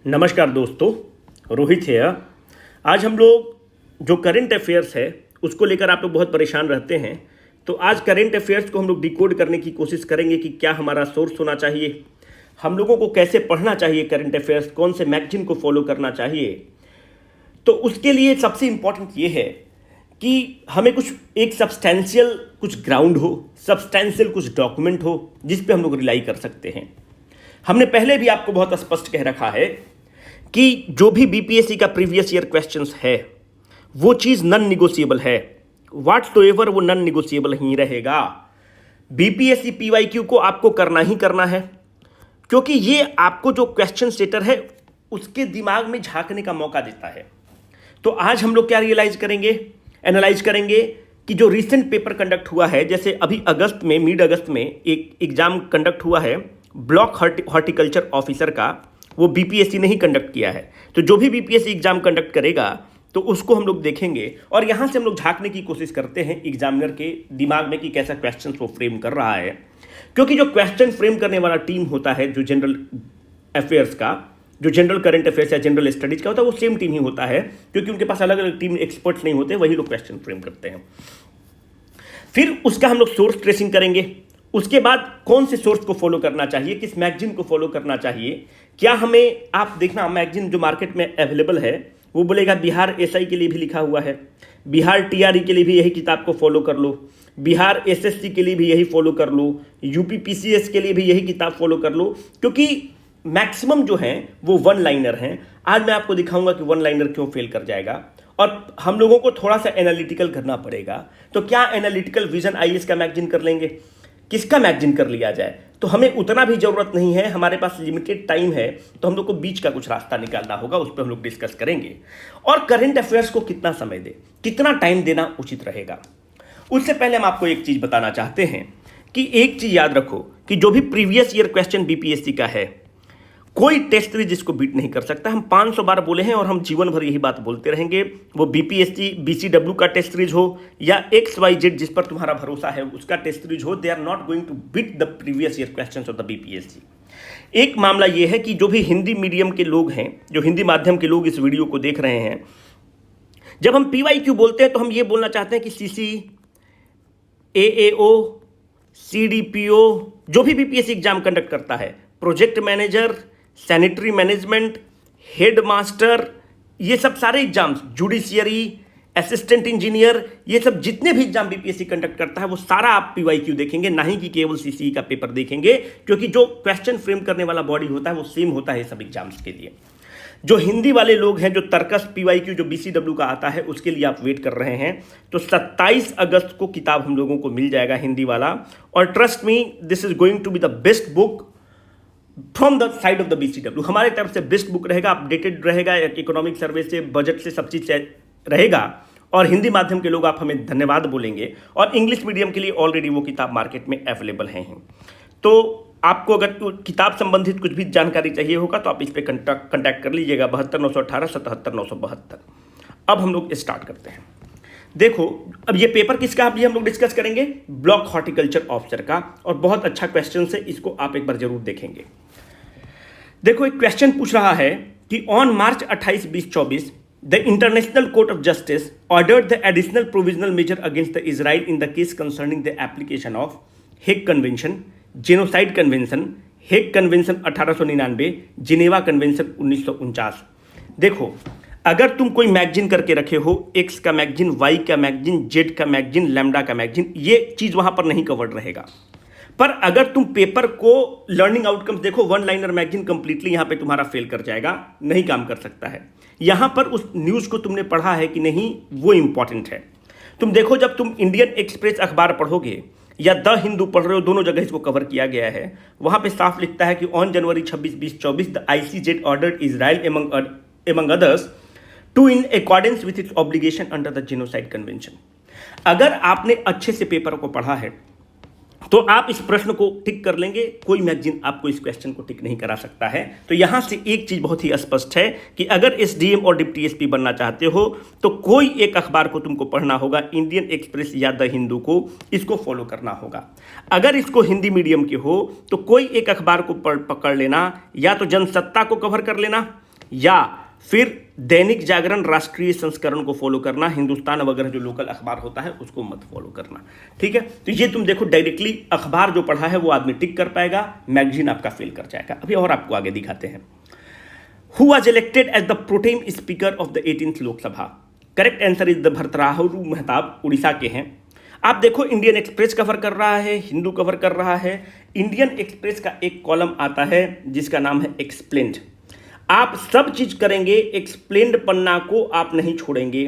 नमस्कार दोस्तों, रोहित है। आज हम लोग जो करंट अफेयर्स है उसको लेकर आप लोग बहुत परेशान रहते हैं। तो आज करंट अफेयर्स को हम लोग डिकोड करने की कोशिश करेंगे कि क्या हमारा सोर्स होना चाहिए, हम लोगों को कैसे पढ़ना चाहिए करंट अफेयर्स, कौन से मैगजीन को फॉलो करना चाहिए। तो उसके लिए सबसे इम्पॉर्टेंट ये है कि हमें कुछ एक सब्सटेंशियल कुछ ग्राउंड हो, सब्सटेंशियल कुछ डॉक्यूमेंट हो जिस पे हम लोग रिलाई कर सकते हैं। हमने पहले भी आपको बहुत स्पष्ट कह रखा है कि जो भी बीपीएससी का प्रीवियस ईयर क्वेश्चंस है वो चीज़ नॉन निगोशिएबल है, व्हाटसोएवर वो नॉन निगोशिएबल ही रहेगा। बीपीएससी पीवाईक्यू को आपको करना ही करना है, क्योंकि ये आपको जो क्वेश्चन सेटर है उसके दिमाग में झांकने का मौका देता है। तो आज हम लोग क्या रियलाइज करेंगे, एनालाइज करेंगे कि जो रिसेंट पेपर कंडक्ट हुआ है, जैसे अभी अगस्त में, मिड अगस्त में एक एग्जाम कंडक्ट हुआ है ब्लॉक हॉर्टिकल्चर ऑफिसर का, वो बीपीएससी ने ही कंडक्ट किया है। तो जो भी बीपीएससी एग्जाम कंडक्ट करेगा तो उसको हम लोग देखेंगे और यहाँ से हम लोग झांकने की कोशिश करते हैं एग्जामिनर के दिमाग में कि कैसा क्वेश्चन वो फ्रेम कर रहा है। क्योंकि जो क्वेश्चन फ्रेम करने वाला टीम होता है, जो जनरल अफेयर्स का, जो जनरल करंट अफेयर्स या जनरल स्टडीज का होता है, वो सेम टीम ही होता है, क्योंकि उनके पास अलग अलग टीम एक्सपर्ट्स नहीं होते, वही लोग क्वेश्चन फ्रेम करते हैं। फिर उसका हम लोग सोर्स ट्रेसिंग करेंगे। उसके बाद कौन से सोर्स को फॉलो करना चाहिए, किस मैगजीन को फॉलो करना चाहिए। क्या हमें, आप देखना मैगजीन जो मार्केट में अवेलेबल है वो बोलेगा बिहार एसआई के लिए भी लिखा हुआ है, बिहार टीआरई के लिए भी यही किताब को फॉलो कर लो, बिहार एसएससी के लिए भी यही फॉलो कर लो, यूपी पीसीएस के लिए भी यही किताब फॉलो कर लो, क्योंकि मैक्सिमम जो हैं वो वन लाइनर हैं। आज मैं आपको दिखाऊंगा कि वन लाइनर क्यों फेल कर जाएगा और हम लोगों को थोड़ा सा एनालिटिकल करना पड़ेगा। तो क्या एनालिटिकल विजन आईएएस का मैगजीन कर लेंगे, किसका मैगजीन कर लिया जाए, तो हमें उतना भी जरूरत नहीं है, हमारे पास लिमिटेड टाइम है, तो हम लोग को बीच का कुछ रास्ता निकालना होगा, उस पर हम लोग डिस्कस करेंगे। और करंट अफेयर्स को कितना समय दे, कितना टाइम देना उचित रहेगा। उससे पहले हम आपको एक चीज बताना चाहते हैं कि एक चीज याद रखो कि जो भी प्रीवियस ईयर क्वेश्चन बीपीएससी का है, कोई टेस्ट सीरीज इसको बीट नहीं कर सकता। हम 500 बार बोले हैं और हम जीवन भर यही बात बोलते रहेंगे। वो बीपीएससी बीसीडब्ल्यू का टेस्ट सीरीज हो या XYZ जिस पर तुम्हारा भरोसा है उसका टेस्ट सीरीज हो, they are not going to beat the previous year questions of the BPSC. एक मामला ये है कि जो भी हिंदी मीडियम के लोग हैं, जो हिंदी माध्यम के लोग इस वीडियो को देख रहे हैं, जब हम पीवाईक्यू बोलते हैं तो हम ये बोलना चाहते हैं कि सीसी, AAO, CDPO, जो भी बीपीएससी एग्जाम कंडक्ट करता है, project manager, sanitary management, head master, ये सब सारे एग्जाम्स, जुडिशियरी, असिस्टेंट इंजीनियर, ये सब जितने भी एग्जाम बीपीएससी कंडक्ट करता है वो सारा आप पीवाईक्यू देखेंगे, ना ही कि केवल सीसीई का पेपर देखेंगे, क्योंकि जो क्वेश्चन फ्रेम करने वाला बॉडी होता है वो सेम होता है सब एग्जाम्स के लिए। जो हिंदी वाले लोग हैं, जो तर्कस पीवाईक्यू जो बीसीडब्ल्यू का आता है उसके लिए आप वेट कर रहे हैं, तो 27 अगस्त को किताब हम लोगों को मिल जाएगा हिंदी वाला। और trust me, this is going to be the best book from the side of the BCW. हमारे तरफ से बेस्ट बुक रहेगा, अपडेटेड रहेगा, इकोनॉमिक सर्वे से, बजट से, सब चीज से रहेगा। और हिंदी माध्यम के लोग आप हमें धन्यवाद बोलेंगे। और इंग्लिश मीडियम के लिए ऑलरेडी वो किताब मार्केट में अवेलेबल हैं। तो आपको अगर किताब संबंधित कुछ भी जानकारी चाहिए होगा तो आप इस पर कंटैक्ट कर लीजिएगा, 72 918 77 972। अब हम लोग स्टार्ट करते हैं। देखो, अब ये पेपर किसका अभी हम लोग डिस्कस करेंगे, ब्लॉक हॉर्टिकल्चर ऑफिसर का, और बहुत अच्छा क्वेश्चन है, इसको आप एक बार जरूर देखेंगे। देखो, एक क्वेश्चन पूछ रहा है कि on March 28, 2024 the international court of justice ordered the additional provisional measure against the Israel in the case concerning the application of Hague convention, genocide convention, Hague convention 1899, Geneva convention 1949। देखो, अगर तुम कोई magazine करके रखे हो, x का magazine, Y का magazine, Z का मैगजीन, लैम्डा का मैगजीन, ये चीज वहां पर नहीं कवर्ड रहेगा। पर अगर तुम पेपर को लर्निंग आउटकम्स देखो, वन लाइनर मैगजीन कंप्लीटली यहां पे तुम्हारा फेल कर जाएगा, नहीं काम कर सकता है। यहां पर उस न्यूज को तुमने पढ़ा है कि नहीं, वो इंपॉर्टेंट है। तुम देखो, जब तुम इंडियन एक्सप्रेस अखबार पढ़ोगे या द हिंदू पढ़ रहे हो, दोनों जगह इसको कवर किया गया है। वहां पे साफ लिखता है कि on January 26, 2024 the ICJ ordered Israel among others to in accordance with its obligation under the genocide convention. अगर आपने अच्छे से पेपर को पढ़ा है तो आप इस प्रश्न को टिक कर लेंगे, कोई मैगजीन आपको इस क्वेश्चन को टिक नहीं करा सकता है। तो यहां से एक चीज बहुत ही स्पष्ट है कि अगर एसडीएम और डिप्टी एसपी बनना चाहते हो तो कोई एक अखबार को तुमको पढ़ना होगा, इंडियन एक्सप्रेस या द हिंदू को, इसको फॉलो करना होगा। अगर इसको हिंदी मीडियम के हो तो कोई एक अखबार को पकड़ लेना, या तो जनसत्ता को कवर कर लेना, या फिर दैनिक जागरण राष्ट्रीय संस्करण को फॉलो करना, हिंदुस्तान वगैरह जो लोकल अखबार होता है उसको मत फॉलो करना, ठीक है। तो ये तुम देखो डायरेक्टली अखबार जो पढ़ा है वो आदमी टिक कर पाएगा, मैगजीन आपका फेल कर जाएगा। अभी और आपको आगे दिखाते हैं। Who was elected as the pro tem speaker of the 18th Lok Sabha? Correct answer is the Bhartruhari Mahtab, Orissa के हैं। आप देखो इंडियन एक्सप्रेस कवर कर रहा है, हिंदू कवर कर रहा है। इंडियन एक्सप्रेस का एक कॉलम आता है जिसका नाम है एक्सप्लेन्ड। आप सब चीज करेंगे, एक्सप्लेन्ड पन्ना को आप नहीं छोड़ेंगे।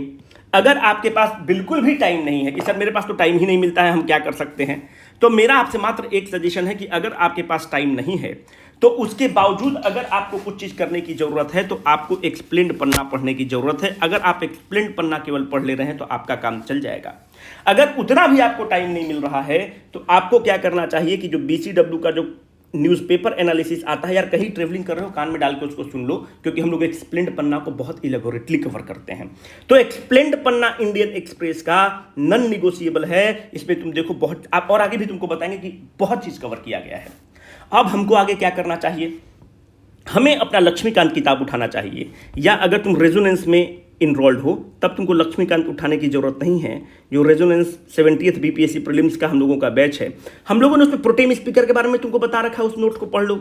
अगर आपके पास बिल्कुल भी टाइम नहीं है कि सर मेरे पास तो टाइम ही नहीं मिलता है, हम क्या कर सकते हैं, तो मेरा आपसे मात्र एक सजेशन है कि अगर आपके पास टाइम नहीं है तो उसके बावजूद अगर आपको कुछ चीज करने की जरूरत है तो आपको एक्सप्लेन्ड पन्ना पढ़ने की जरूरत है। अगर आप एक्सप्लेन्ड पन्ना केवल पढ़ ले रहे हैं तो आपका काम चल जाएगा। अगर उतना भी आपको टाइम नहीं मिल रहा है तो आपको क्या करना चाहिए कि जो बीसीडब्ल्यू का जो न्यूज़पेपर एनालिसिस आता है, यार कहीं ट्रेवलिंग कर रहे हो कान में डाल के उसको सुन लो, क्योंकि हम लोग एक्सप्लेन्ड पन्ना को बहुत इलेबोरेटली कवर करते हैं। तो एक्सप्लेन्ड पन्ना इंडियन एक्सप्रेस का नॉन निगोशिएबल है। इसमें तुम देखो बहुत, आप और आगे भी तुमको बताएंगे कि बहुत चीज कवर किया गया है। अब हमको आगे क्या करना चाहिए? हमें अपना लक्ष्मीकांत किताब उठाना चाहिए, या अगर तुम रेजोनेंस में इनरोल्ड हो तब तुमको लक्ष्मीकांत उठाने की जरूरत नहीं है। जो रेजोनेंस 70th बीपीएससी प्रीलिम्स का हम लोगों का बैच है, हम लोगों ने उसमें प्रोटेम स्पीकर के बारे में तुमको बता रखा है, उस नोट को पढ़ लो।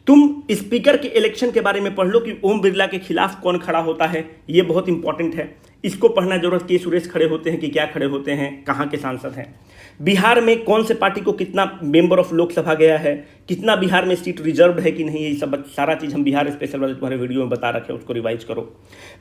तुम स्पीकर के इलेक्शन के बारे में पढ़ लो कि ओम बिरला के खिलाफ कौन खड़ा होता है, ये बहुत इंपॉर्टेंट है, इसको पढ़ना जरूरत। के सुरेश खड़े होते हैं कि क्या खड़े होते हैं, कहाँ के सांसद हैं, बिहार में कौन से पार्टी को कितना मेंबर ऑफ लोकसभा गया है, कितना बिहार में सीट रिजर्व है कि नहीं, ये सब सारा चीज़ हम बिहार स्पेशल वाले तुम्हारे वीडियो में बता रखे हैं, उसको रिवाइज करो।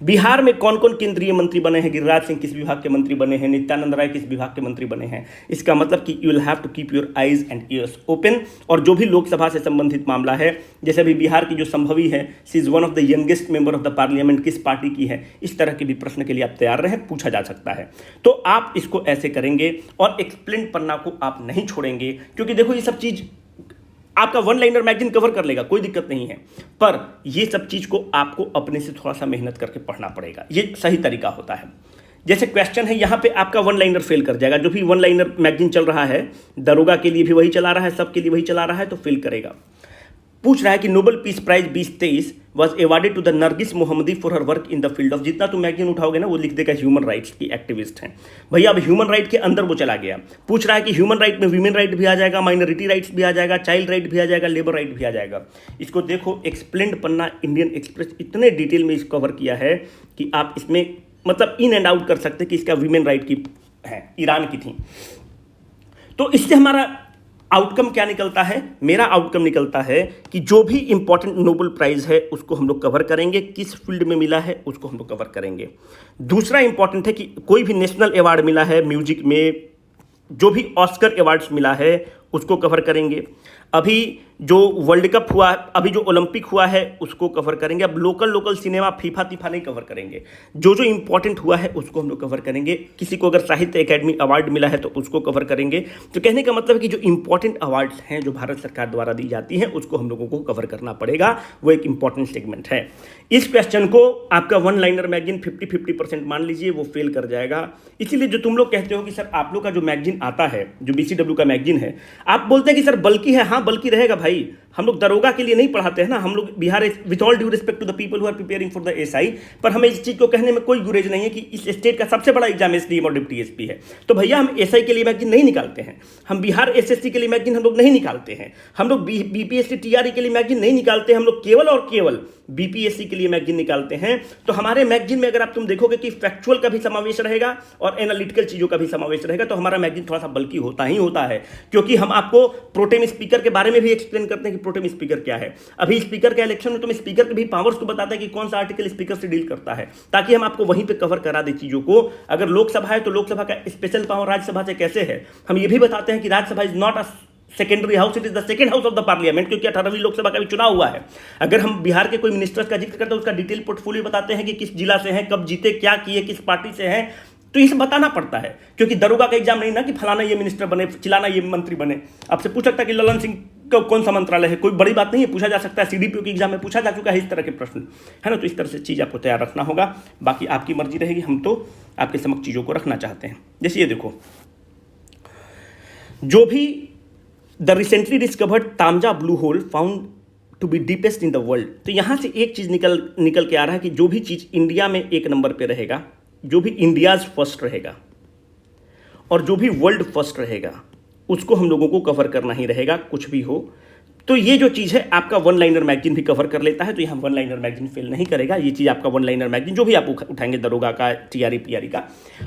बिहार में कौन कौन केंद्रीय मंत्री बने हैं, गिरिराज सिंह किस विभाग के मंत्री बने हैं, नित्यानंद राय किस विभाग के मंत्री बने हैं। इसका मतलब कि you will have to keep your eyes and ears open. और जो भी लोकसभा से संबंधित मामला है, जैसे अभी बिहार की जो संभवी है, she is one of the youngest member of the parliament, किस पार्टी की है, इस तरह के भी प्रश्न के लिए आप तैयार रहें, पूछा जा सकता है। तो आप इसको ऐसे करेंगे और एक्सप्लेन पन्ना को आप नहीं छोड़ेंगे, क्योंकि देखो ये सब चीज आपका वन लाइनर मैगजीन कवर कर लेगा, कोई दिक्कत नहीं है, पर ये सब चीज को आपको अपने से थोड़ा सा मेहनत करके पढ़ना पड़ेगा। ये सही तरीका होता है। जैसे क्वेश्चन है यहाँ पे आपका वन लाइनर फेल कर जाएगा। जो भी वन लाइनर मैगजीन चल रहा है, दरोगा के लिए भी वही चला रहा है, सबके लिए वही चला रहा है, तो फेल करेगा। पूछ रहा है कि Nobel peace prize 2023 was awarded to the Narges Mohammadi for her work in the field of. जितना तुम मैगजीन उठाओगे ना वो लिख देगा ह्यूमन राइट्स की एक्टिविस्ट हैं। भैया अब ह्यूमन राइट के अंदर वो चला गया। पूछ रहा है कि ह्यूमन राइट में वीमेन राइट भी आ जाएगा, माइनॉरिटी राइट्स भी आ जाएगा, चाइल्ड राइट भी आ जाएगा, लेबर राइट भी आ जाएगा। इसको देखो एक्सप्लेन्ड पन्ना इंडियन एक्सप्रेस इतने डिटेल में इसको कवर किया है कि आप इसमें मतलब इन एंड आउट कर सकते कि इसका वीमेन राइट की है, ईरान की थी। तो इससे हमारा आउटकम क्या निकलता है? मेरा आउटकम निकलता है कि जो भी इंपॉर्टेंट नोबेल प्राइज है उसको हम लोग कवर करेंगे, किस फील्ड में मिला है उसको हम लोग कवर करेंगे। दूसरा इंपॉर्टेंट है कि कोई भी नेशनल अवार्ड मिला है म्यूजिक में, जो भी ऑस्कर अवार्ड्स मिला है उसको कवर करेंगे। अभी जो वर्ल्ड कप हुआ, अभी जो ओलंपिक हुआ है उसको कवर करेंगे। अब लोकल सिनेमा फीफा तीफा नहीं कवर करेंगे, जो जो इंपॉर्टेंट हुआ है उसको हम लोग कवर करेंगे। किसी को अगर साहित्य अकेडमी अवार्ड मिला है तो उसको कवर करेंगे। तो कहने का मतलब है कि जो इंपॉर्टेंट अवार्ड्स हैं जो भारत सरकार द्वारा दी जाती हैं उसको हम लोगों को कवर करना पड़ेगा, वो एक इंपॉर्टेंट सेगमेंट है। इस क्वेश्चन को आपका वन लाइनर मैगजीन 50-50% मान लीजिए वो फेल कर जाएगा। इसीलिए जो तुम लोग कहते हो कि सर आप लोग का जो मैगजीन आता है, जो बीसीडब्ल्यू का मैगजीन है, आप बोलते हैं कि सर बल्कि है। हाँ बल्कि रहेगा भाई, हम लोग दरोगा के लिए नहीं पढ़ाते हैं ना, हम लोग Bihar, with all due respect to the people who are preparing for the SI, पर हमें इस चीज को कहने में कोई गुरेज नहीं है कि इस स्टेट का सबसे बड़ा एग्जाम एसडीएम और डिप्टी एसपी है। तो भैया हम एसआई के लिए मैगजीन नहीं निकालते हैं, हम बिहार एसएससी के लिए मैगजीन हम लोग नहीं निकालते हैं, हम लोग बीपीएससी टीआरई के लिए मैगजीन नहीं निकालते हैं, हम लोग केवल और केवल बीपीएससी के लिए मैगजीन निकालते हैं। तो हमारे मैगजीन में अगर आप तुम देखोगे कि फैक्चुअल का भी समावेश रहेगा और एनालिटिकल चीजों का भी समावेश रहेगा, तो हमारा मैगजीन थोड़ा सा बल्कि होता ही होता है, क्योंकि हम आपको प्रोटेम स्पीकर के बारे में भी एक्सप्लेन करते हैं कि प्रोटेम स्पीकर क्या है। अभी स्पीकर के इलेक्शन में तुम स्पीकर के भी पावर्स को बताते हैं कि कौन सा आर्टिकल स्पीकर से डील करता है, ताकि हम आपको वहीं पे कवर करा दे चीजों को। अगर लोकसभा है तो लोकसभा का स्पेशल पावर राज्यसभा से कैसे है, हम ये भी बताते हैं कि Rajya Sabha is not a secondary house, it is the second house of the parliament, क्योंकि 18वीं लोकसभा का भी चुनाव हुआ है। अगर हम बिहार के कोई मिनिस्टर्स का जिक्र करते हैं, उसका डिटेल पोर्टफोलियो बताते हैं कि किस जिला से हैं, कब जीते, क्या किए, किस पार्टी से हैं, तो ये सब बताना पड़ता है। क्योंकि दरोगा का एग्जाम नहीं ना कि फलाना ये मिनिस्टर बने, चिलाना ये मंत्री बने। आपसे पूछ सकता है कि ललन सिंह का कौन सा मंत्रालय है, कोई बड़ी बात नहीं है, पूछा जा सकता है। सीडीपीओ के एग्जाम में पूछा जा चुका है इस तरह के प्रश्न, है ना। तो इस तरह से चीज़ आपको तैयार रखना होगा, बाकी आपकी मर्जी रहेगी, हम तो आपके समक्ष चीज़ों को रखना चाहते हैं। जैसे ये देखो, जो भी the recently discovered Taam Ja blue hole found to be deepest in the world. तो यहाँ से एक चीज़ निकल के आ रहा है कि जो भी चीज़ इंडिया में एक नंबर पे रहेगा, जो भी इंडियाज़ फर्स्ट रहेगा और जो भी वर्ल्ड फर्स्ट रहेगा, उसको हम लोगों को कवर करना ही रहेगा, कुछ भी हो। तो ये जो चीज़ है आपका वन लाइनर मैगजीन भी कवर कर लेता है, तो यहाँ वन लाइनर मैगजीन फेल नहीं करेगा। ये चीज़ आपका वन लाइनर मैगजीन जो भी आप उठाएंगे, दरोगा का, टीआरई पीआरई का,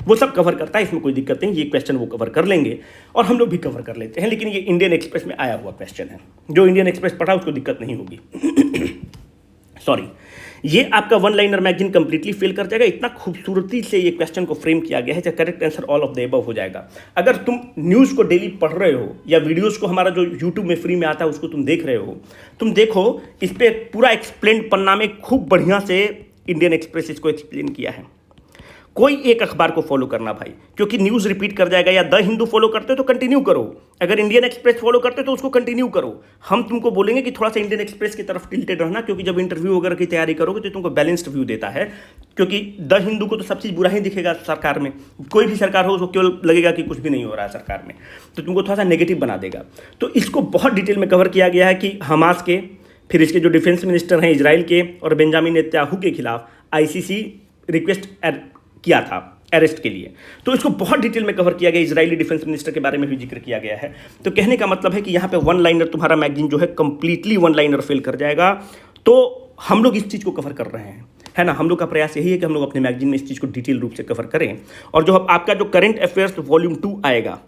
वो सब कवर करता है, इसमें कोई दिक्कत नहीं। ये क्वेश्चन वो कवर कर लेंगे और हम लोग भी कवर कर लेते हैं, लेकिन ये इंडियन एक्सप्रेस में आया हुआ क्वेश्चन है। जो इंडियन एक्सप्रेस पढ़ा उसको दिक्कत नहीं होगी। सॉरी, ये आपका one liner magazine completely fail कर जाएगा। इतना खूबसूरती से ये क्वेश्चन को फ्रेम किया गया है, correct answer all of the above हो जाएगा। अगर तुम न्यूज़ को डेली पढ़ रहे हो या वीडियोस को हमारा जो यूट्यूब में फ्री में आता है उसको तुम देख रहे हो, तुम देखो इस पर पूरा एक्सप्लेन पन्ना में खूब बढ़िया से इंडियन एक्सप्रेस इसको एक्सप्लेन किया है। कोई एक अखबार को फॉलो करना भाई, क्योंकि न्यूज़ रिपीट कर जाएगा। या द हिंदू फॉलो करते हो तो कंटिन्यू करो, अगर इंडियन एक्सप्रेस फॉलो करते हो तो उसको कंटिन्यू करो। हम तुमको बोलेंगे कि थोड़ा सा इंडियन एक्सप्रेस की तरफ टिल्टेड रहना, क्योंकि जब इंटरव्यू वगैरह की तैयारी करोगे तो तुमको बैलेंस्ड व्यू देता है। क्योंकि द हिंदू को तो सब चीज़ बुरा ही दिखेगा सरकार में, कोई भी सरकार हो उसको केवल लगेगा कि कुछ भी नहीं हो रहा है सरकार में, तो तुमको थोड़ा सा नेगेटिव बना देगा। तो इसको बहुत डिटेल में कवर किया गया है कि हमास के, फिर इसके जो डिफेंस मिनिस्टर हैं इजराइल के, और बेंजामिन नेतन्याहू के खिलाफ आईसीसी रिक्वेस्ट किया था अरेस्ट के लिए। तो इसको बहुत डिटेल में कवर किया गया, इजरायली डिफेंस मिनिस्टर के बारे में भी जिक्र किया गया है। तो कहने का मतलब है कि यहाँ पे वन लाइनर तुम्हारा मैगजीन जो है कंप्लीटली वन लाइनर फेल कर जाएगा। तो हम लोग इस चीज़ को कवर कर रहे हैं, है ना। हम लोग का प्रयास यही है कि हम लोग अपने मैगजीन में इस चीज़ को डिटेल रूप से कवर करें। और जो आपका जो करंट अफेयर्स वॉल्यूम 2 आएगा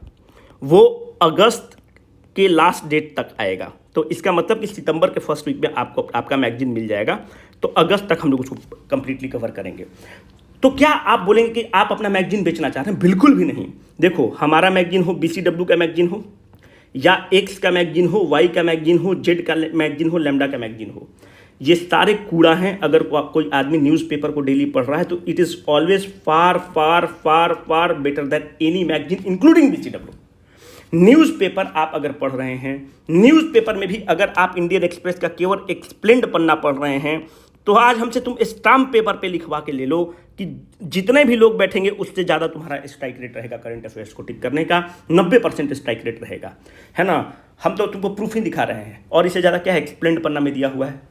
वो अगस्त के लास्ट डेट तक आएगा। तो इसका मतलब कि सितंबर के फर्स्ट वीक में आपको आपका मैगजीन मिल जाएगा। तो अगस्त तक हम लोग उसको कंप्लीटली कवर करेंगे। तो क्या आप बोलेंगे कि आप अपना मैगजीन बेचना चाहते हैं? बिल्कुल भी नहीं। देखो, हमारा मैगजीन हो, बीसीडब्ल्यू का मैगजीन हो, या एक्स का मैगजीन हो, वाई का मैगजीन हो, जेड का मैगजीन हो, लैम्डा का मैगजीन हो, ये सारे कूड़ा हैं। अगर कोई आदमी न्यूज़पेपर को डेली पढ़ रहा है तो it is always far far far far better than any magazine including BCW. Newspaper आप अगर पढ़ रहे हैं, न्यूज़पेपर में भी अगर आप इंडियन एक्सप्रेस का केवल एक्सप्लेन्ड पन्ना पढ़ रहे हैं, तो आज हमसे तुम स्टाम्प पेपर पे लिखवा के ले लो कि जितने भी लोग बैठेंगे उससे ज़्यादा तुम्हारा स्ट्राइक रेट रहेगा करंट अफेयर्स को टिक करने का। 90% स्ट्राइक रेट रहेगा, है ना। हम तो तुमको प्रूफ ही दिखा रहे हैं, और इससे ज़्यादा क्या है, एक्सप्लेन्ड पन्ना में दिया हुआ है।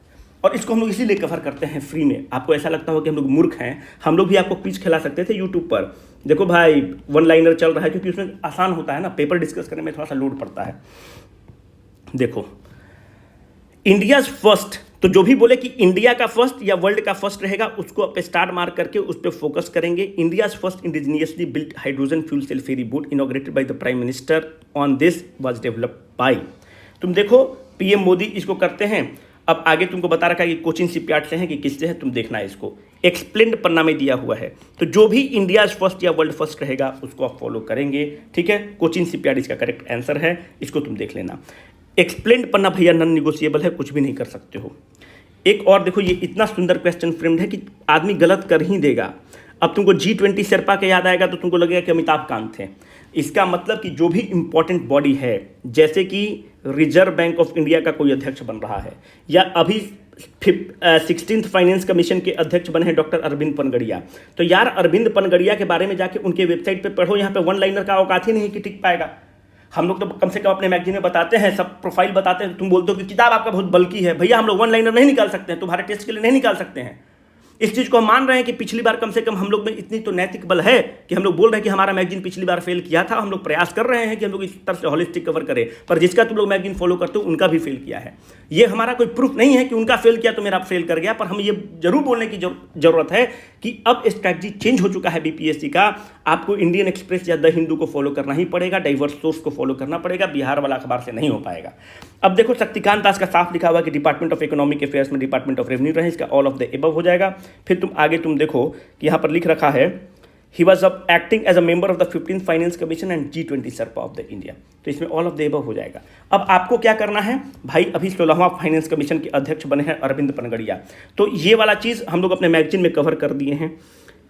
और इसको हम लोग इसीलिए कवर करते हैं फ्री में। आपको ऐसा लगता हो कि हम लोग मूर्ख हैं, हम लोग भी आपको क्विज खिला सकते थे यूट्यूब पर। देखो भाई, वन लाइनर चल रहा है क्योंकि उसमें आसान होता है ना, पेपर डिस्कस करने में थोड़ा सा लोड पड़ता है। देखो, इंडियाज फर्स्ट, तो जो भी बोले कि इंडिया का फर्स्ट या वर्ल्ड का फर्स्ट रहेगा उसको आप स्टार मार्क करके उस पर फोकस करेंगे। India's first indigenously built hydrogen fuel cell ferry boat inaugurated by the prime minister on this was developed by. तुम देखो, पीएम मोदी इसको करते हैं। अब आगे तुमको बता रखा है कि कोचिन शिपयार्ड से है कि किससे है, तुम देखना है। इसको एक्सप्लेन्ड पन्ना में दिया हुआ है। तो जो भी इंडियाज फर्स्ट या वर्ल्ड फर्स्ट रहेगा उसको आप फॉलो करेंगे, ठीक है। कोचिन शिपयार्ड इसका करेक्ट आंसर है, इसको तुम देख लेना। एक्सप्लेन्ड पन्ना भैया नॉन निगोशिएबल है, कुछ भी नहीं कर सकते हो। एक और देखो, ये इतना सुंदर क्वेश्चन फ्रेम्ड है कि आदमी गलत कर ही देगा। अब तुमको G20 शेरपा के याद आएगा तो तुमको लगेगा कि अमिताभ कांत थे। इसका मतलब कि जो भी इंपॉर्टेंट बॉडी है, जैसे कि रिजर्व बैंक ऑफ इंडिया का कोई अध्यक्ष बन रहा है, या अभी 16th फाइनेंस कमीशन के अध्यक्ष बने हैं डॉक्टर अरविंद पनगड़िया, तो यार अरविंद पनगड़िया के बारे में जाके उनके वेबसाइट पे पढ़ो। यहाँ पे वन लाइनर का औकात ही नहीं कि टिक पाएगा। हम लोग तो कम से कम अपने मैगजीन में बताते हैं, सब प्रोफाइल बताते हैं। तुम बोलते हो कि किताब आपका बहुत बल्कि है। भैया, हम लोग वन लाइनर नहीं निकाल सकते हैं, तुम्हारे टेस्ट के लिए नहीं निकाल सकते हैं। इस चीज़ को हम मान रहे हैं कि पिछली बार कम से कम हम लोग में इतनी तो नैतिक बल है कि हम लोग बोल रहे हैं कि हमारा मैगजीन पिछली बार फेल किया था। हम लोग प्रयास कर रहे हैं कि हम लोग इस तरह से हॉलिस्टिक कवर करें, पर जिसका तुम लोग मैगजीन फॉलो करते हो उनका भी फेल किया है। ये हमारा कोई प्रूफ नहीं है कि उनका फेल किया तो मेरा फेल कर गया, पर हम ये जरूर बोलने की जरूरत है कि अब स्ट्रैटेजी चेंज हो चुका है बीपीएससी का। आपको इंडियन एक्सप्रेस या द हिंदू को फॉलो करना ही पड़ेगा, डाइवर्स सोर्स को फॉलो करना पड़ेगा, बिहार वाला अखबार से नहीं हो पाएगा। अब देखो, शक्तिकांत दास का साफ लिखा हुआ कि डिपार्टमेंट ऑफ इकोनॉमिक अफेयर्स में डिपार्टमेंट ऑफ रेवेन्यू रहे, इसका ऑल ऑफ द एबव हो जाएगा। फिर तुम आगे तुम देखो कि यहाँ पर लिख रखा है he was acting as a member of the 15th finance commission and G20 sherpa of the India, तो इसमें ऑल ऑफ द एबव हो जाएगा। अब आपको क्या करना है भाई, अभी 16वां फाइनेंस कमीशन के अध्यक्ष बने हैं अरविंद पनगड़िया, तो ये वाला चीज़ हम लोग अपने मैगजीन में कवर कर दिए हैं।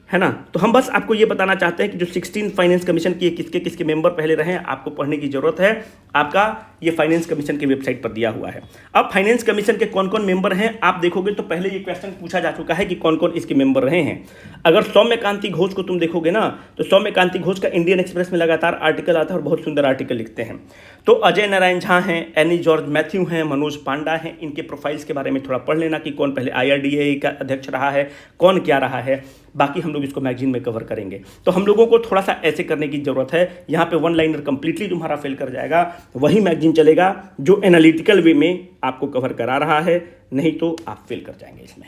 है ना। तो हम बस आपको ये बताना चाहते हैं कि जो 16 फाइनेंस कमीशन की किसके किसके मेंबर पहले रहे हैं, आपको पढ़ने की जरूरत है। आपका ये फाइनेंस कमीशन की वेबसाइट पर दिया हुआ है। अब फाइनेंस कमीशन के कौन कौन मेंबर हैं आप देखोगे तो पहले ये क्वेश्चन पूछा जा चुका है कि कौन कौन इसके मेंबर रहे हैं। अगर सौम्यकांति घोष को तुम देखोगे ना, तो सौम्यकांति घोष का इंडियन एक्सप्रेस में लगातार आर्टिकल आता है और बहुत सुंदर आर्टिकल लिखते हैं। तो अजय नारायण झा हैं, एनी जॉर्ज मैथ्यू हैं, मनोज पांडा हैं। इनके प्रोफाइल्स के बारे में थोड़ा पढ़ लेना कि कौन पहले IRDAI का अध्यक्ष रहा है, कौन क्या रहा है। बाकी हम लोग इसको मैगजीन में कवर करेंगे। तो हम लोगों को थोड़ा सा ऐसे करने की जरूरत है। यहाँ पे वन लाइनर कंप्लीटली तुम्हारा फेल कर जाएगा, वही मैगजीन चलेगा जो एनालिटिकल वे में आपको कवर करा रहा है, नहीं तो आप फेल कर जाएंगे इसमें।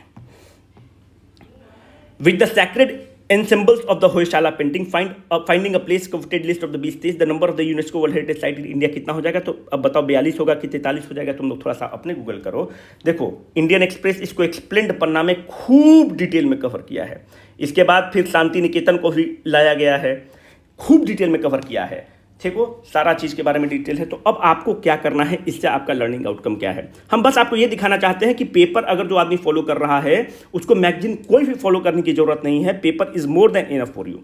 With the sacred ensembles of the Hoysala painting finding a place coveted list of the 20 states, the number of the UNESCO World Heritage Site in India कितना हो जाएगा? तो अब बताओ 42 होगा कि 43 हो जाएगा? तुम लोग थोड़ा सा अपने गूगल करो। देखो इंडियन एक्सप्रेस इसको एक्सप्लेन्ड पन्ना में खूब डिटेल में कवर किया है। इसके बाद फिर शांति निकेतन को भी लाया गया है, खूब डिटेल में कवर किया है। ठीक हो, सारा चीज़ के बारे में डिटेल है। तो अब आपको क्या करना है, इससे आपका लर्निंग आउटकम क्या है। हम बस आपको ये दिखाना चाहते हैं कि पेपर अगर जो आदमी फॉलो कर रहा है उसको मैगजीन कोई भी फॉलो करने की जरूरत नहीं है। Paper is more than enough for you.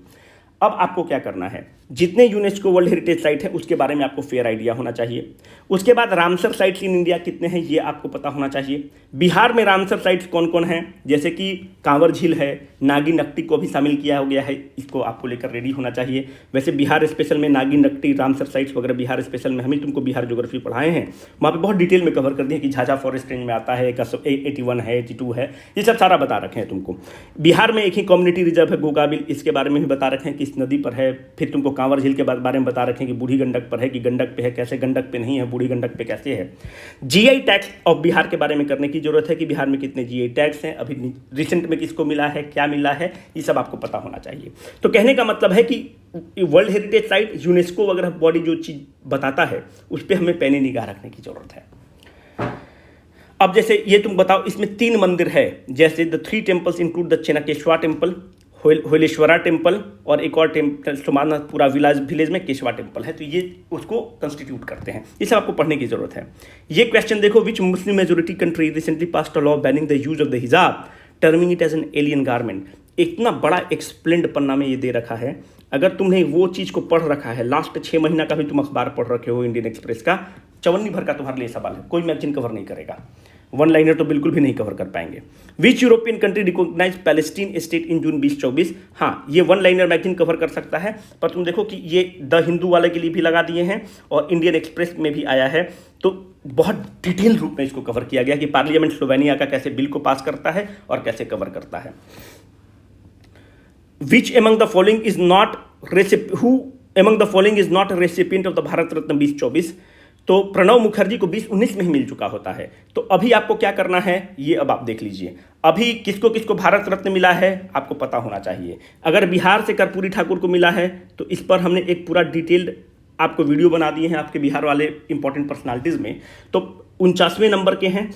अब आपको क्या करना है, जितने यूनेस्को वर्ल्ड हेरिटेज साइट है उसके बारे में आपको फेयर आइडिया होना चाहिए। उसके बाद रामसर साइट्स इन इंडिया कितने हैं ये आपको पता होना चाहिए। बिहार में रामसर साइट्स कौन कौन हैं, जैसे कि कांवर झील है, नागी नकटी को भी शामिल किया हो गया है, इसको आपको लेकर रेडी होना चाहिए। वैसे बिहार स्पेशल में नागी नकटी, रामसर साइट्स वगैरह बिहार स्पेशल में हम ही तुमको बिहार ज्योग्राफी पढ़ाए हैं, वहाँ पर बहुत डिटेल में कवर कर दिया कि झाझा फॉरेस्ट रेंज में आता है, 81 है, 82 है, ये सब सारा बता रखे हैं तुमको। बिहार में एक ही कम्युनिटी रिजर्व है गोगाबिल, इसके बारे में भी बता रखे हैं कि इस नदी पर है। फिर तुमको कांवर झील के बारे में बता रखे हैं कि बूढ़ी गंडक पर है कि गंडक पे है, कैसे गंडक पे नहीं है, बूढ़ी गंडक पे कैसे है। GI टैक्स ऑफ बिहार के बारे में करने की जरूरत है कि बिहार में कितने GI टैक्स हैं, अभी रिसेंट में किसको मिला है, क्या मिला है, ये सब आपको पता होना चाहिए। तो कहने का मतलब है कि वर्ल्ड हेरिटेज साइट, यूनेस्को वगैरह बॉडी जो चीज़ बताता है उस पर हमें पैनी निगाह रखने की जरूरत है। अब जैसे ये तुम बताओ, इसमें 3 मंदिर है, जैसे the 3 temples include the Chennakeshava temple, Hoysaleswara temple और एक और टेम्पल सोमानाथपुरा विलेज में केशवा टेम्पल है। तो ये उसको कंस्टिट्यूट करते हैं, ये सब आपको पढ़ने की जरूरत है। ये क्वेश्चन देखो, which Muslim majority country recently passed a law banning the use of the hijab terming it as an alien garment. इतना बड़ा एक्सप्लेन्ड पन्ना में ये दे रखा है। अगर तुमने वो चीज़ को पढ़ रखा है, लास्ट 6 महीना का भी तुम अखबार पढ़ रखे हो इंडियन एक्सप्रेस का, चवन्नी भर का तुम्हारे लिए सवाल है, कोई मैगजीन कवर नहीं करेगा। वन लाइनर तो बिल्कुल भी नहीं कवर कर पाएंगे। Which European country recognize Palestine state in June 2024। हाँ, ये वन लाइनर मैगजीन कवर कर सकता है, पर तुम देखो कि ये द हिंदू वाले के लिए भी लगा दिए हैं और इंडियन एक्सप्रेस में भी आया है। तो बहुत डिटेल रूप में इसको कवर किया गया कि पार्लियामेंट स्लोवेनिया का कैसे बिल को पास करता है और कैसे कवर करता है। Which among the following is not among the following is not recipient of the Bharat Ratna 2024। तो प्रणब मुखर्जी को 2019 में ही मिल चुका होता है। तो अभी आपको क्या करना है ये अब आप देख लीजिए। अभी किसको किसको भारत रत्न मिला है आपको पता होना चाहिए। अगर बिहार से कर्पूरी ठाकुर को मिला है तो इस पर हमने एक पूरा डिटेल्ड आपको वीडियो बना दिए हैं आपके बिहार वाले इंपॉर्टेंट पर्सनालिटीज़ में। तो 49वें नंबर के हैं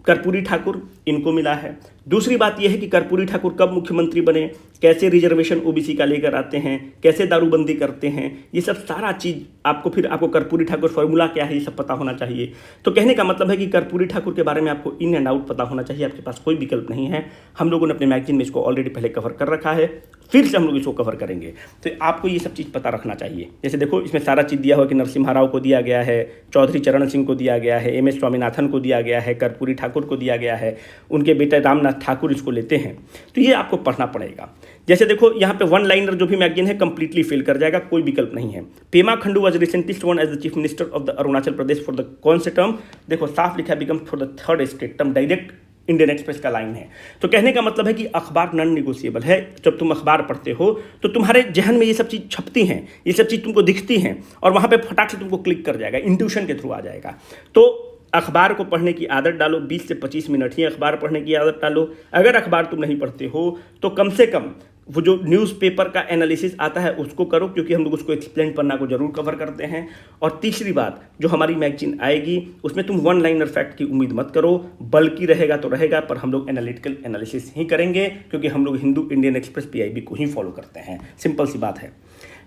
कर्पूरी ठाकुर, इनको मिला है। दूसरी बात यह है कि कर्पूरी ठाकुर कब मुख्यमंत्री बने, कैसे रिजर्वेशन ओबीसी का लेकर आते हैं, कैसे दारूबंदी करते हैं, ये सब सारा चीज़ आपको कर्पूरी ठाकुर फॉर्मूला क्या है ये सब पता होना चाहिए। तो कहने का मतलब है कि कर्पूरी ठाकुर के बारे में आपको इन एंड आउट पता होना चाहिए, आपके पास कोई विकल्प नहीं है। हम लोगों ने अपने मैगजीन में इसको ऑलरेडी पहले कवर कर रखा है, फिर से हम लोग इसको कवर करेंगे। तो आपको ये सब चीज़ पता रखना चाहिए। जैसे देखो इसमें सारा चीज़ दिया हुआ कि नरसिम्हा राव को दिया गया है, चौधरी चरण सिंह को दिया गया है, MS स्वामीनाथन को दिया गया है, कर्पूरी ठाकुर को दिया गया है, उनके बेटे रामनाथ ठाकुर इसको लेते हैं। तो ये आपको पढ़ना पड़ेगा। जैसे देखो यहाँ पे वन लाइनर जो भी मैगजीन है कंप्लीटली फेल कर जाएगा, कोई विकल्प नहीं है। Pema Khandu was recently sworn as the chief minister of the Arunachal Pradesh for the कौन से टर्म, देखो साफ लिखा है become for the 3rd state term, direct Indian Express का लाइन है। तो कहने का मतलब है कि अखबार नॉन निगोशिएबल है। जब तुम अखबार पढ़ते हो तो तुम्हारे जहन में ये सब चीज़ छपती हैं, ये सब चीज़ तुमको दिखती हैं और वहाँ पे फटाक से तुमको क्लिक कर जाएगा, इंट्यूशन के थ्रू आ जाएगा। तो अखबार को पढ़ने की आदत डालो, 20 से 25 मिनट ही अखबार पढ़ने की आदत डालो। अगर अखबार तुम नहीं पढ़ते हो तो कम से कम वो जो न्यूज़पेपर का एनालिसिस आता है उसको करो, क्योंकि हम लोग उसको एक्सप्लेन पन्ना को जरूर कवर करते हैं। और तीसरी बात, जो हमारी मैगजीन आएगी उसमें तुम वन लाइनर फैक्ट की उम्मीद मत करो, बल्कि रहेगा तो रहेगा, पर हम लोग एनालिटिकल एनालिसिस ही करेंगे, क्योंकि हम लोग हिंदू इंडियन एक्सप्रेस PIB को ही फॉलो करते हैं। सिंपल सी बात है।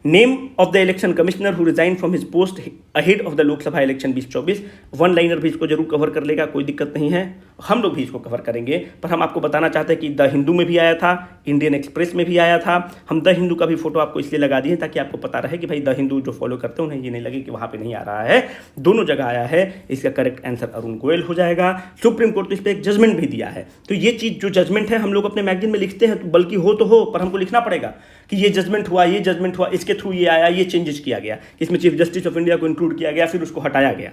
Name of the election commissioner who resign from his post ahead of the Lok Sabha election 2024, one liner भी इसको जरूर कवर कर लेगा, कोई दिक्कत नहीं है। हम लोग भी इसको कवर करेंगे, पर हम आपको बताना चाहते हैं कि द हिंदू में भी आया था, इंडियन एक्सप्रेस में भी आया था। हम द हिंदू का भी फोटो आपको इसलिए लगा दिए ताकि आपको पता रहे कि भाई द हिंदू जो फॉलो करते हैं उन्हें ये नहीं लगे कि वहाँ पे नहीं आ रहा है, दोनों जगह आया है। इसका करेक्ट आंसर अरुण गोयल हो जाएगा। सुप्रीम कोर्ट ने इस पर एक जजमेंट भी दिया है। तो ये चीज़ जो जजमेंट है हम लोग अपने मैगजीन में लिखते हैं, बल्कि हो तो हो, पर हमको लिखना पड़ेगा कि ये जजमेंट हुआ, ये जजमेंट हुआ, इसके थ्रू ये आया, ये चेंजेस किया गया, इसमें चीफ जस्टिस ऑफ इंडिया को इंक्लूड किया गया, फिर उसको हटाया गया,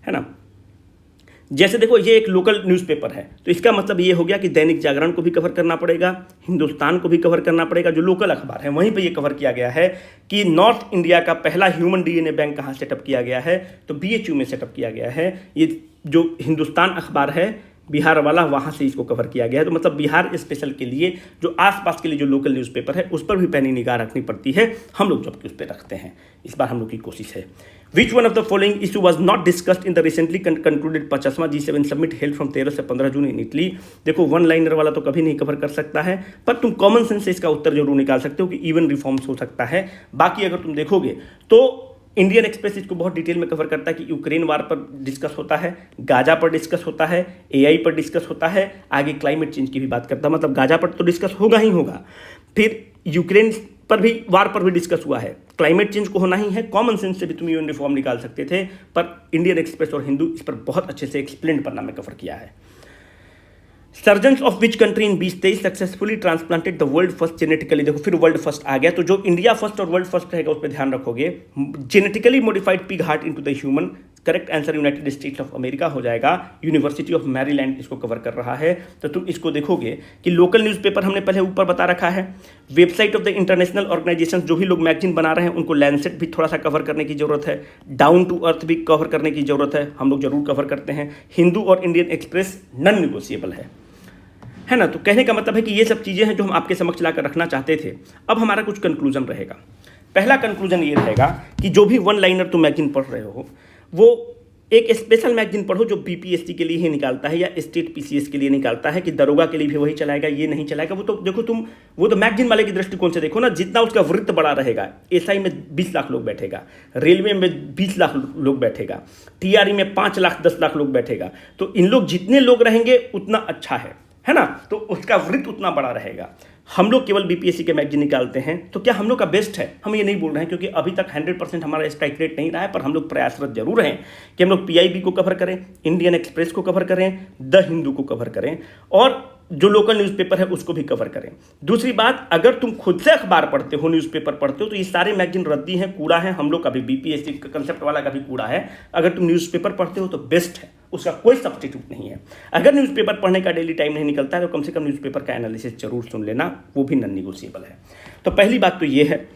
है ना। जैसे देखो ये एक लोकल न्यूज़पेपर है, तो इसका मतलब ये हो गया कि दैनिक जागरण को भी कवर करना पड़ेगा, हिंदुस्तान को भी कवर करना पड़ेगा, जो लोकल अखबार है वहीं पे ये कवर किया गया है कि नॉर्थ इंडिया का पहला ह्यूमन डीएनए बैंक कहाँ सेटअप किया गया है, तो बीएचयू में सेटअप किया गया है। ये जो हिंदुस्तान अखबार है बिहार वाला, वहाँ से इसको कवर किया गया है। तो मतलब बिहार स्पेशल के लिए जो आसपास के लिए जो लोकल न्यूज़पेपर है उस पर भी पैनी निगाह रखनी पड़ती है, हम लोग जबकि उस पर रखते हैं। इस बार हम लोग की कोशिश है। Which one of the following issue was not discussed in the recently concluded 50वां G7 समिट हेल्ड फ्रॉम 13 से 15 जून इन इटली। देखो वन लाइनर वाला तो कभी नहीं कवर कर सकता है, पर तुम कॉमन सेंस से इसका उत्तर जरूर निकाल सकते हो कि इवन रिफॉर्म्स हो सकता है। बाकी अगर तुम देखोगे तो इंडियन एक्सप्रेस इसको बहुत डिटेल में कवर करता है कि यूक्रेन वार पर डिस्कस होता है, गाजा पर डिस्कस होता है, एआई पर डिस्कस होता है, आगे क्लाइमेट चेंज की भी बात करता है। मतलब गाजा पर तो डिस्कस होगा ही होगा, फिर यूक्रेन पर भी, वार पर भी डिस्कस हुआ है, क्लाइमेट चेंज को होना ही है। कॉमन सेंस से भी तुम यूएन रिफॉर्म निकाल सकते थे, पर इंडियन एक्सप्रेस और हिंदू इस पर बहुत अच्छे से एक्सप्लेन पन्ना में कवर किया है। Surgeons of which country in 2023 successfully transplanted the world first genetically, देखो फिर वर्ल्ड फर्स्ट आ गया, तो जो इंडिया फर्स्ट और वर्ल्ड फर्स्ट रहेगा उस पर ध्यान रखोगे। Genetically modified pig heart into the human, correct answer United states of America हो जाएगा। यूनिवर्सिटी ऑफ मैरीलैंड इसको कवर कर रहा है। तो तुम इसको देखोगे कि लोकल न्यूज़पेपर हमने पहले ऊपर बता रखा है, website of the international organisation जो भी लोग मैगजीन बना रहे हैं उनको लैंसेट भी थोड़ा सा कवर करने की जरूरत है, डाउन टू अर्थ भी कवर करने की जरूरत है, हम लोग जरूर कवर करते हैं। हिंदू और इंडियन एक्सप्रेस नॉन निगोशिएबल है ना। तो कहने का मतलब है कि ये सब चीज़ें हैं जो हम आपके समक्ष लाकर रखना चाहते थे। अब हमारा कुछ कंक्लूजन रहेगा। पहला कंक्लूजन ये रहेगा कि जो भी वन लाइनर तुम मैगजीन पढ़ रहे हो वो एक स्पेशल मैगजीन पढ़ो जो बीपीएससी के लिए ही निकालता है या स्टेट पीसीएस के लिए निकालता है, कि दरोगा के लिए भी वही चलाएगा, ये नहीं चलाएगा। वो तो देखो तुम, वो तो मैगजीन वाले की दृष्टिकोण से देखो ना, जितना उसका वृत्त बड़ा रहेगा, एसआई में 20 लाख लोग बैठेगा, रेलवे में 20 लाख लोग बैठेगा, टीआरई में 5 लाख 10 लाख लोग बैठेगा, तो इन लोग जितने लोग रहेंगे उतना अच्छा है ना, तो उसका वृत्त उतना बड़ा रहेगा। हम लोग केवल बीपीएससी के मैगजीन निकालते हैं, तो क्या हम लोग का बेस्ट है? हम ये नहीं बोल रहे हैं, क्योंकि अभी तक 100% हमारा स्ट्राइक रेट नहीं रहा है, पर हम लोग प्रयासरत जरूर हैं कि हम लोग पीआईबी को कवर करें, इंडियन एक्सप्रेस को कवर करें, द हिंदू को कवर करें, और जो लोकल न्यूज़पेपर है उसको भी कवर करें। दूसरी बात, अगर तुम खुद से अखबार पढ़ते हो, न्यूज़पेपर पढ़ते हो, तो ये सारे मैगजीन रद्दी हैं, कूड़ा है। हम लोग का भी बीपीएससी कंसेप्ट वाला का भी कूड़ा है। अगर तुम न्यूज़पेपर पढ़ते हो तो बेस्ट है, उसका कोई सब्स्टिट्यूट नहीं है। अगर न्यूज़पेपर पढ़ने का डेली टाइम नहीं निकलता है तो कम से कम न्यूज़पेपर का एनालिसिस जरूर सुन लेना, वो भी नॉन निगोशिएबल है। तो पहली बात तो ये है।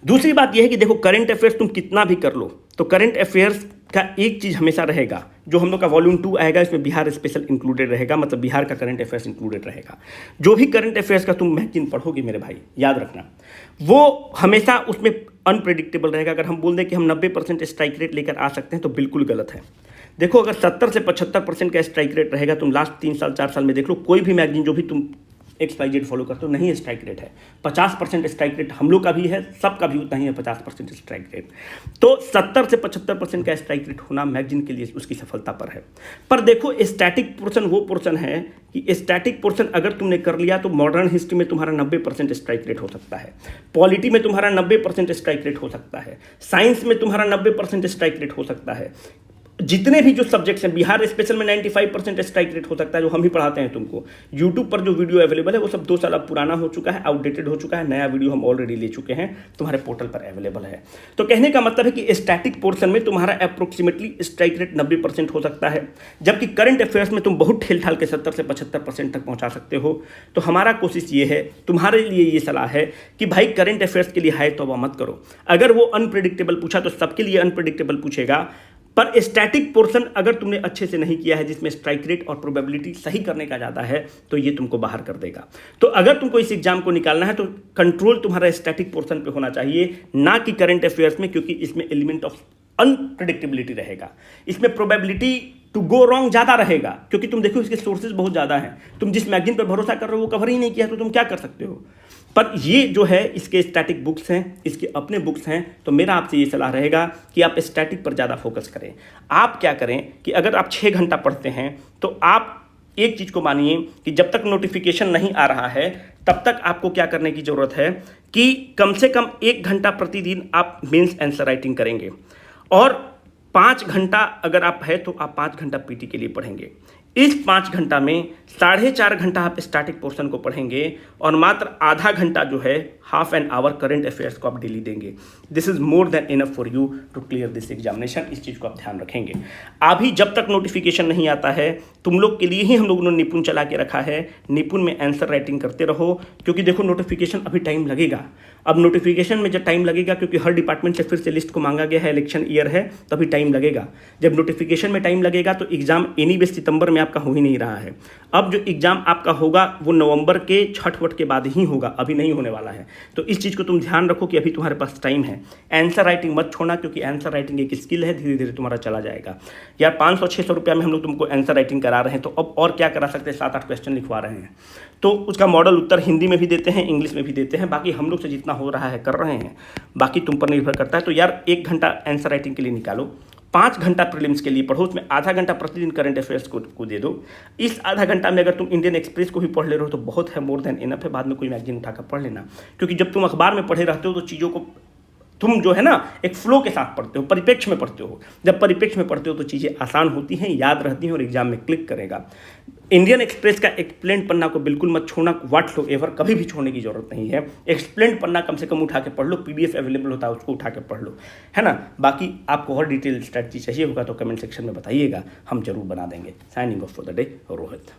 दूसरी बात यह है कि देखो करंट अफेयर्स तुम कितना भी कर लो, तो करंट अफेयर्स का एक चीज़ हमेशा रहेगा, जो हम लोग का वॉल्यूम 2 आएगा इसमें बिहार स्पेशल इंक्लूडेड रहेगा, मतलब बिहार का करंट अफेयर्स इंक्लूडेड रहेगा। जो भी करंट अफेयर्स का तुम मैगजीन पढ़ोगे मेरे भाई, याद रखना वो हमेशा उसमें अनप्रेडिक्टेबल रहेगा। अगर हम बोल दें कि हम 90% स्ट्राइक रेट लेकर आ सकते हैं तो बिल्कुल गलत है। देखो अगर 70 से 75% का स्ट्राइक रेट रहेगा, तुम लास्ट 3 साल 4 साल में देख लो, कोई भी मैगजीन जो भी तुम XYZ फॉलो करते हो नहीं स्ट्राइक रेट है। 50% स्ट्राइक रेट हम लोग का भी है, सबका भी उतना ही है 50% स्ट्राइक रेट। तो 70 से 75% का स्ट्राइक रेट होना मैगजीन के लिए उसकी सफलता पर है। पर देखो स्टैटिक पोर्शन वो पोर्शन है कि स्टैटिक पोर्शन अगर तुमने कर लिया तो मॉडर्न हिस्ट्री में तुम्हारा 90% स्ट्राइक रेट हो सकता है, पॉलिटी में तुम्हारा 90% स्ट्राइक रेट हो सकता है, साइंस में तुम्हारा 90% स्ट्राइक रेट हो सकता है। जितने भी जो सब्जेक्ट्स हैं, बिहार स्पेशल में 95% स्ट्राइक रेट हो सकता है, जो हम ही पढ़ाते हैं तुमको। यूट्यूब पर जो वीडियो अवेलेबल है वो सब 2 साल अब पुराना हो चुका है, आउटडेटेड हो चुका है, नया वीडियो हम ऑलरेडी ले चुके हैं, तुम्हारे पोर्टल पर अवेलेबल है। तो कहने का मतलब है कि स्टैटिक पोर्शन में तुम्हारा अप्रोक्सीमेटली स्ट्राइक रेट 90% हो सकता है, जबकि करंट अफेयर्स में तुम बहुत ठेल ठाल के 70 से 75% तक पहुंचा सकते हो। तो हमारा कोशिश ये है, तुम्हारे लिए ये सलाह है कि भाई करंट अफेयर्स के लिए हाय तौबा मत करो। अगर वो अनप्रेडिक्टेबल पूछा तो सबके लिए अनप्रेडिक्टेबल पूछेगा, पर स्टैटिक पोर्शन अगर तुमने अच्छे से नहीं किया है, जिसमें स्ट्राइक रेट और प्रोबेबिलिटी सही करने का ज़्यादा है, तो ये तुमको बाहर कर देगा। तो अगर तुमको इस एग्जाम को निकालना है तो कंट्रोल तुम्हारा स्टैटिक पोर्शन पे होना चाहिए, ना कि करंट अफेयर्स में, क्योंकि इसमें एलिमेंट ऑफ अनप्रेडिक्टेबिलिटी रहेगा। इसमें प्रोबेबिलिटी टू गो रॉन्ग ज़्यादा रहेगा, क्योंकि तुम देखो इसके सोर्सेज बहुत ज़्यादा हैं। तुम जिस मैगजीन पर भरोसा कर रहे हो वो कवर ही नहीं किया तो तुम क्या कर सकते हो। पर ये जो है इसके स्टैटिक बुक्स हैं, इसके अपने बुक्स हैं, तो मेरा आपसे ये सलाह रहेगा कि आप स्टैटिक पर ज़्यादा फोकस करें। आप क्या करें कि अगर आप 6 घंटा पढ़ते हैं तो आप एक चीज़ को मानिए कि जब तक नोटिफिकेशन नहीं आ रहा है तब तक आपको क्या करने की ज़रूरत है कि कम से कम 1 घंटा प्रतिदिन आप मेंस आंसर राइटिंग करेंगे, और 5 घंटा अगर आप है तो आप 5 घंटा पीटी के लिए पढ़ेंगे। इस 5 घंटा में 4.5 घंटा आप स्टैटिक पोर्शन को पढ़ेंगे और मात्र आधा घंटा जो है half an hour current affairs को आप डेली देंगे। This is more than enough for you to clear this examination. इस चीज़ को आप ध्यान रखेंगे। अभी जब तक नोटिफिकेशन नहीं आता है तुम लोग के लिए ही हम लोगों ने निपुण चला के रखा है। निपुण में आंसर राइटिंग करते रहो, क्योंकि देखो नोटिफिकेशन अभी टाइम लगेगा। अब नोटिफिकेशन में जब टाइम लगेगा, क्योंकि हर डिपार्टमेंट से फिर से लिस्ट को मांगा गया है, इलेक्शन ईयर है, तभी टाइम लगेगा। जब नोटिफिकेशन में टाइम लगेगा तो एग्जाम एनीवे सितंबर में आपका हो ही नहीं रहा है। अब जो एग्जाम आपका होगा वो नवंबर के छठ वट के बाद ही होगा, अभी नहीं होने वाला है। तो इस चीज़ को तुम ध्यान रखो कि अभी तुम्हारे पास टाइम है। आंसर राइटिंग मत छोड़ना, क्योंकि आंसर राइटिंग एक स्किल है, धीरे धीरे तुम्हारा चला जाएगा। यार 500-600 रुपया में हम लोग तुमको आंसर राइटिंग करा रहे हैं, तो अब और क्या करा सकते हैं? 7-8 क्वेश्चन लिखवा रहे हैं, तो उसका मॉडल उत्तर हिंदी में भी देते हैं, इंग्लिश में भी देते हैं। बाकी हम लोग से जितना हो रहा है कर रहे हैं, बाकी तुम पर निर्भर करता है। तो यार 1 घंटा आंसर राइटिंग के लिए निकालो, 5 घंटा प्रीलिम्स के लिए पढ़ो, उसमें आधा घंटा प्रतिदिन करंट अफेयर्स को दे दो। इस आधा घंटा में अगर तुम इंडियन एक्सप्रेस को भी पढ़ ले रहे हो तो बहुत है, मोर देन इनफ है। बाद में कोई मैगजीन उठाकर पढ़ लेना, क्योंकि जब तुम अखबार में पढ़े रहते हो तो चीज़ों को तुम जो है ना एक फ्लो के साथ पढ़ते हो, परिप्रेक्ष्य में पढ़ते हो। जब परिप्रेक्ष्य में पढ़ते हो तो चीज़ें आसान होती हैं, याद रहती हैं और एग्जाम में क्लिक करेगा। इंडियन एक्सप्रेस का एक्सप्लेन पन्ना को बिल्कुल मत छोड़ना, व्हाट लो एवर, कभी भी छोड़ने की जरूरत नहीं है। एक्सप्लेन पन्ना कम से कम उठा के पढ़ लो, पीडीएफ अवेलेबल होता है उसको उठा के पढ़ लो, है ना। बाकी आपको और डिटेल स्ट्रैटेजी चाहिए होगा तो कमेंट सेक्शन में बताइएगा, हम जरूर बना देंगे। Signing off for the day, Rohit.